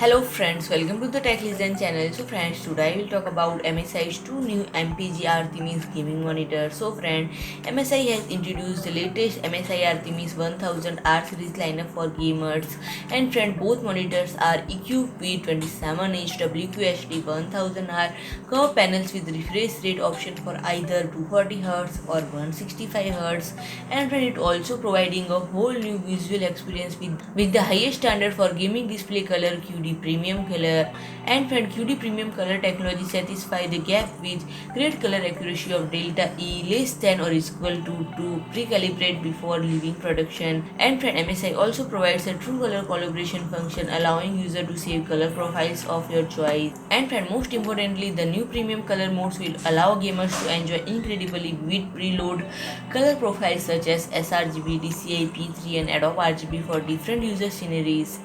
Hello friends, welcome to the Tech Listen channel. So friends, today I will talk about MSI's two new MPG Artymis gaming monitors. So friend, MSI has introduced the latest MSI Artymis 1000R series lineup for gamers. And friend, both monitors are equipped with 27-inch WQHD 1000R curved panels with refresh rate option for either 240Hz or 165Hz. And friend, it also providing a whole new visual experience with the highest standard for gaming display color QD Premium Color. And friend, QD Premium Color technology satisfies the gap with great color accuracy of delta E less than or equal to pre-calibrate before leaving production. And friend, MSI also provides a true color calibration function allowing user to save color profiles of your choice. And friend, most importantly, the new premium color modes will allow gamers to enjoy incredibly vivid preload color profiles such as sRGB, DCI, P3 and Adobe RGB for different user scenarios.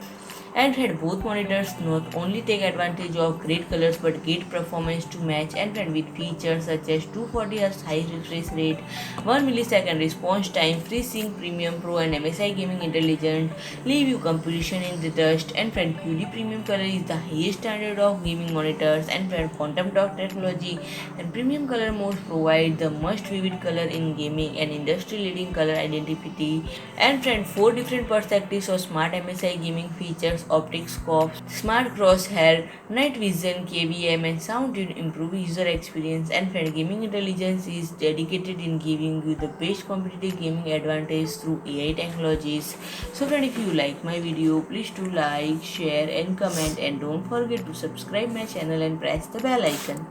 And friend, both monitors not only take advantage of great colors but get performance to match. And friend, with features such as 240Hz high refresh rate, 1 millisecond response time, Freesync Premium Pro and MSI Gaming Intelligent leave you composition in the dust. And friend, QD Premium Color is the highest standard of gaming monitors. And friend, quantum dot technology and premium color modes provide the most vivid color in gaming and industry leading color identity. And friend, 4 different perspectives of smart MSI gaming features: Optix Scope, Smart Crosshair, Night Vision, KVM, and sound to improve user experience. And friend, gaming intelligence is dedicated in giving you the best competitive gaming advantage through AI technologies. So friend, if you like my video, please do like, share and comment, and don't forget to subscribe my channel and press the bell icon.